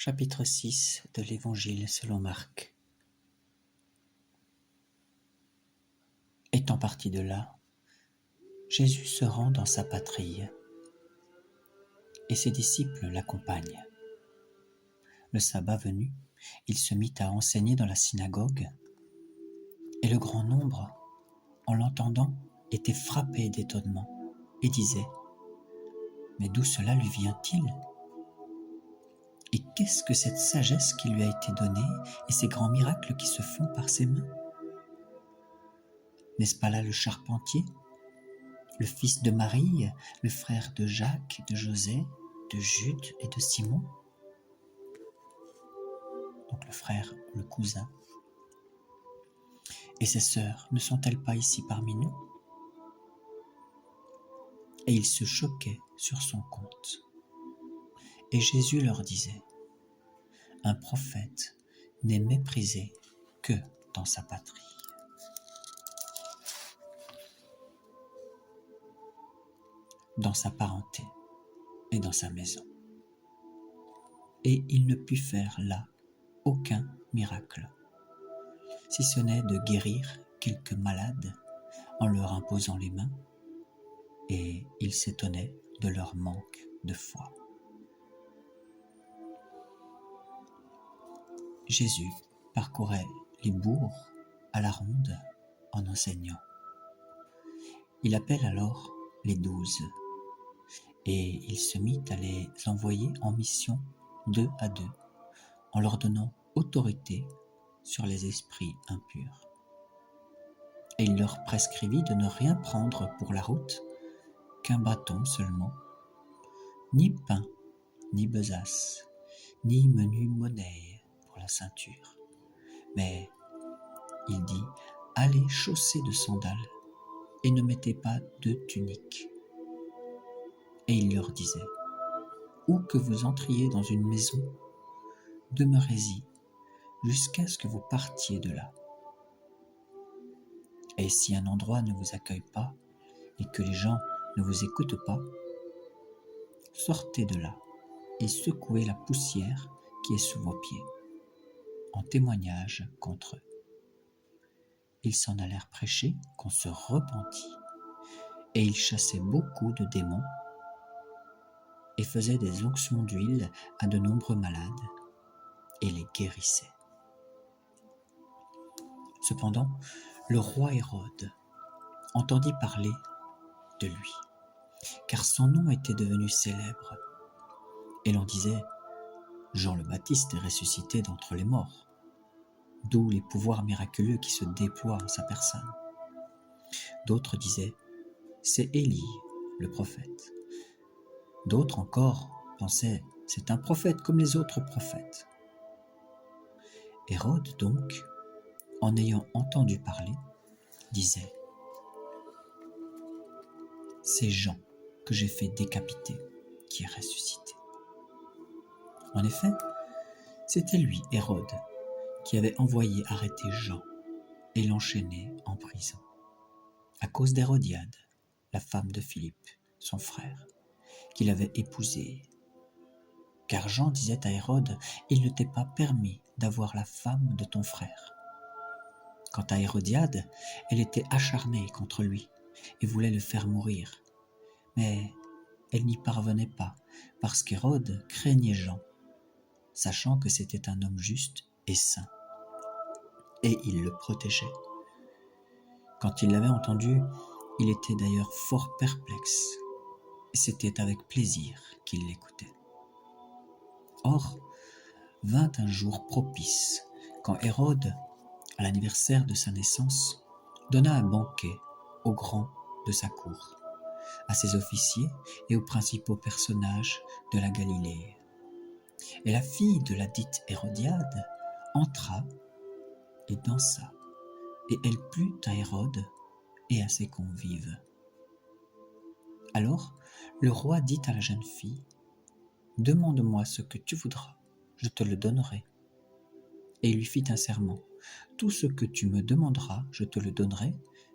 Chapitre 6 de l'Évangile selon Marc. Étant parti de là, Jésus se rend dans sa patrie et ses disciples l'accompagnent. Le sabbat venu, il se mit à enseigner dans la synagogue et le grand nombre, en l'entendant, était frappé d'étonnement et disait : « Mais d'où cela lui vient-il ? Et qu'est-ce que cette sagesse qui lui a été donnée et ces grands miracles qui se font par ses mains ? N'est-ce pas là le charpentier, le fils de Marie, le frère de Jacques, de José, de Jude et de Simon ? » Donc le frère, le cousin. « Et ses sœurs ne sont-elles pas ici parmi nous ? » Et ils se choquaient sur son compte. Et Jésus leur disait : « Un prophète n'est méprisé que dans sa patrie. » Dans sa parenté et dans sa maison. Et il ne put faire là aucun miracle, si ce n'est de guérir quelques malades en leur imposant les mains, et il s'étonnait de leur manque de foi. Jésus parcourait les bourgs à la ronde en enseignant. Il appelle alors les 12 et il se mit à les envoyer en mission 2 à 2 en leur donnant autorité sur les esprits impurs. Et il leur prescrivit de ne rien prendre pour la route qu'un bâton seulement, ni pain, ni besace, ni menue monnaie pour la ceinture. Mais il dit : allez chaussés de sandales et ne mettez pas de tunique. Et il leur disait : où que vous entriez dans une maison, demeurez-y jusqu'à ce que vous partiez de là. Et si un endroit ne vous accueille pas et que les gens ne vous écoutent pas, sortez de là et secouez la poussière qui est sous vos pieds, en témoignage contre eux. Ils s'en allèrent prêcher qu'on se repentit, et ils chassaient beaucoup de démons et faisaient des onctions d'huile à de nombreux malades et les guérissaient. Cependant, le roi Hérode entendit parler de lui, car son nom était devenu célèbre, et l'on disait : Jean le Baptiste est ressuscité d'entre les morts, d'où les pouvoirs miraculeux qui se déploient en sa personne. D'autres disaient : c'est Élie, le prophète. D'autres encore pensaient : c'est un prophète comme les autres prophètes. Hérode donc, en ayant entendu parler, disait : c'est Jean que j'ai fait décapiter qui est ressuscité. En effet, c'était lui, Hérode, qui avait envoyé arrêter Jean et l'enchaîner en prison, à cause d'Hérodiade, la femme de Philippe, son frère, qu'il avait épousée. Car Jean disait à Hérode : il ne t'est pas permis d'avoir la femme de ton frère. Quant à Hérodiade, elle était acharnée contre lui et voulait le faire mourir. Mais elle n'y parvenait pas, parce qu'Hérode craignait Jean, sachant que c'était un homme juste et saint, et il le protégeait. Quand il l'avait entendu, il était d'ailleurs fort perplexe, et c'était avec plaisir qu'il l'écoutait. Or, vint un jour propice, quand Hérode, à l'anniversaire de sa naissance, donna un banquet aux grands de sa cour, à ses officiers et aux principaux personnages de la Galilée. Et la fille de la dite Hérodiade entra et dansa, et elle plut à Hérode et à ses convives. Alors le roi dit à la jeune fille : demande-moi ce que tu voudras, je te le donnerai. Et il lui fit un serment : tout ce que tu me demanderas, je te le donnerai,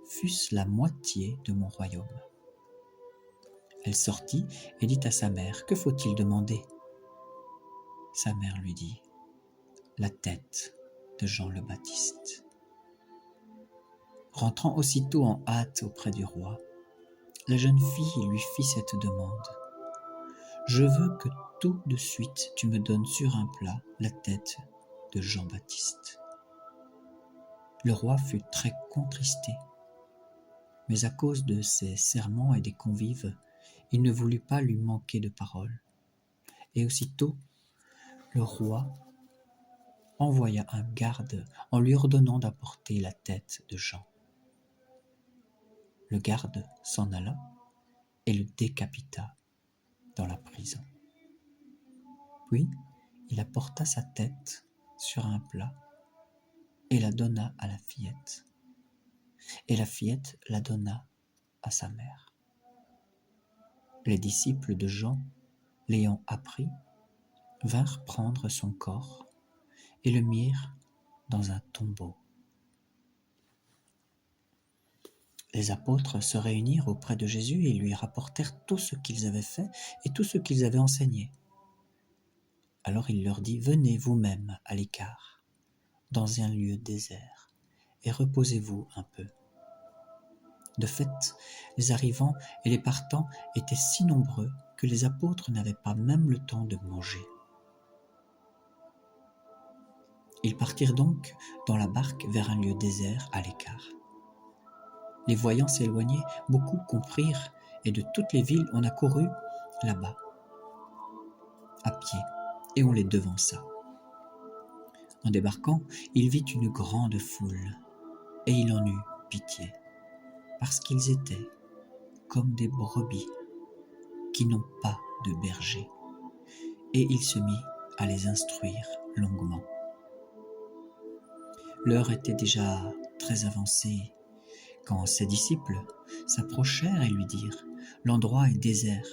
fût-ce la moitié de mon royaume. Elle sortit et dit à sa mère : que faut-il demander ? Sa mère lui dit: la tête de Jean le Baptiste. Rentrant aussitôt en hâte auprès du roi, la jeune fille lui fit cette demande: je veux que tout de suite tu me donnes sur un plat la tête de Jean-Baptiste. Le roi fut très contristé, mais à cause de ses serments et des convives, il ne voulut pas lui manquer de parole. Et aussitôt, le roi envoya un garde en lui ordonnant d'apporter la tête de Jean. Le garde s'en alla et le décapita dans la prison. Puis, il apporta sa tête sur un plat et la donna à la fillette. Et la fillette la donna à sa mère. Les disciples de Jean, l'ayant appris, vinrent prendre son corps et le mirent dans un tombeau. Les apôtres se réunirent auprès de Jésus et lui rapportèrent tout ce qu'ils avaient fait et tout ce qu'ils avaient enseigné. Alors il leur dit: venez vous-même à l'écart, dans un lieu désert, et reposez-vous un peu. De fait, les arrivants et les partants étaient si nombreux que les apôtres n'avaient pas même le temps de manger. Ils partirent donc dans la barque vers un lieu désert à l'écart. Les voyant s'éloigner, beaucoup comprirent, et de toutes les villes on accourut là-bas, à pied, et on les devança. En débarquant, il vit une grande foule, et il en eut pitié, parce qu'ils étaient comme des brebis qui n'ont pas de berger, et il se mit à les instruire longuement. L'heure était déjà très avancée, quand ses disciples s'approchèrent et lui dirent: l'endroit est désert,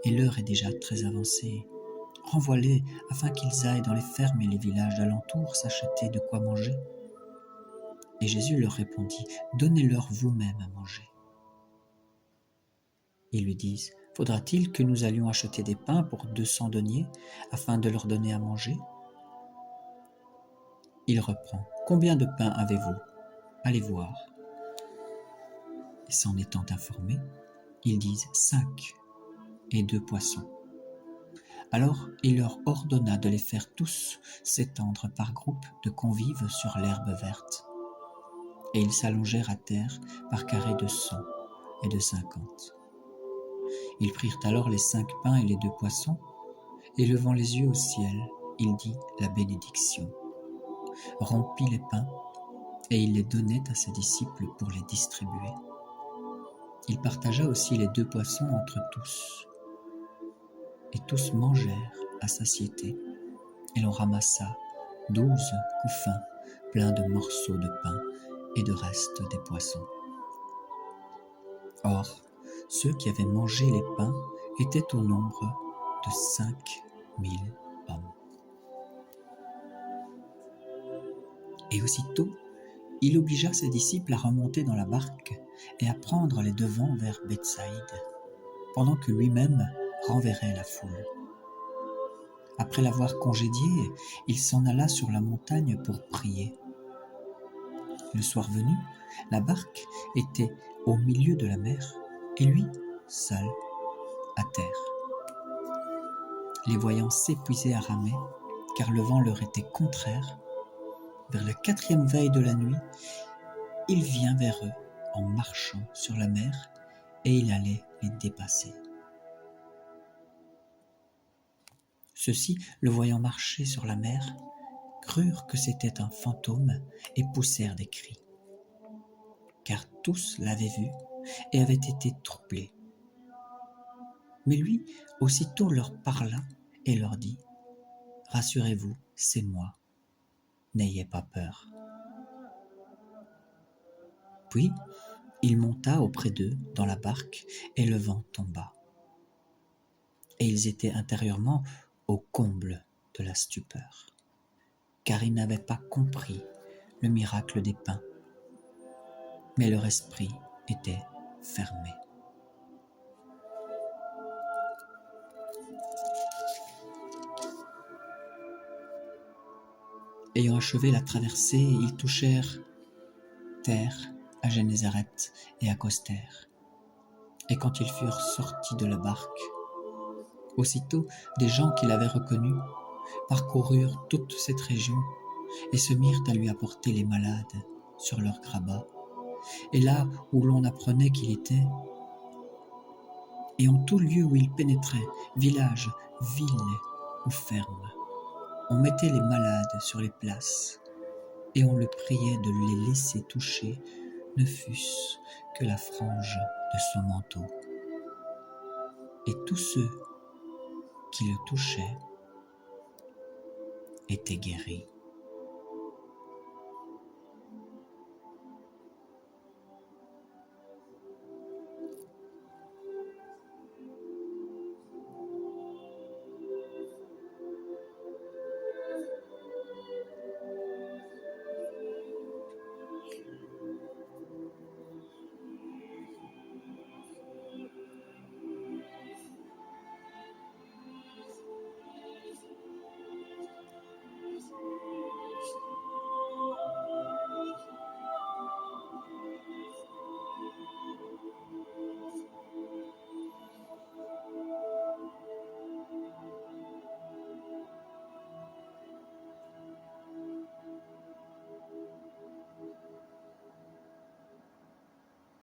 et l'heure est déjà très avancée. Renvoie-les afin qu'ils aillent dans les fermes et les villages d'alentour s'acheter de quoi manger. Et Jésus leur répondit: donnez-leur vous-même à manger. Ils lui disent: faudra-t-il que nous allions acheter des pains pour 200 deniers afin de leur donner à manger? Il reprend: combien de pains avez-vous? Allez voir. Et s'en étant informés, ils disent: 5 et 2 poissons. Alors il leur ordonna de les faire tous s'étendre par groupes de convives sur l'herbe verte. Et ils s'allongèrent à terre par carrés de 100 et de 50. Ils prirent alors les 5 pains et les 2 poissons, et levant les yeux au ciel, il dit la bénédiction, rompit les pains, et il les donnait à ses disciples pour les distribuer. Il partagea aussi les 2 poissons entre tous, et tous mangèrent à satiété, et l'on ramassa 12 couffins pleins de morceaux de pain et de restes des poissons. Or, ceux qui avaient mangé les pains étaient au nombre de 5000 hommes. Et aussitôt, il obligea ses disciples à remonter dans la barque et à prendre les devants vers Bethsaïde, pendant que lui-même renverrait la foule. Après l'avoir congédié, il s'en alla sur la montagne pour prier. Le soir venu, la barque était au milieu de la mer, et lui, seul, à terre. Les voyant s'épuiser à ramer, car le vent leur était contraire, vers la 4e veille de la nuit, il vient vers eux en marchant sur la mer, et il allait les dépasser. Ceux-ci, le voyant marcher sur la mer, crurent que c'était un fantôme et poussèrent des cris, car tous l'avaient vu et avaient été troublés. Mais lui, aussitôt leur parla et leur dit: rassurez-vous, c'est moi, n'ayez pas peur. Puis, il monta auprès d'eux dans la barque et le vent tomba. Et ils étaient intérieurement au comble de la stupeur, car ils n'avaient pas compris le miracle des pains, mais leur esprit était fermé. Ayant achevé la traversée, ils touchèrent terre à Génézareth et accostèrent. Et quand ils furent sortis de la barque, aussitôt des gens qui l'avaient reconnu parcoururent toute cette région et se mirent à lui apporter les malades sur leurs grabats. Et là où l'on apprenait qu'il était, et en tout lieu où il pénétrait, village, ville ou ferme, on mettait les malades sur les places, et on le priait de les laisser toucher, ne fût-ce que la frange de son manteau. Et tous ceux qui le touchaient étaient guéris.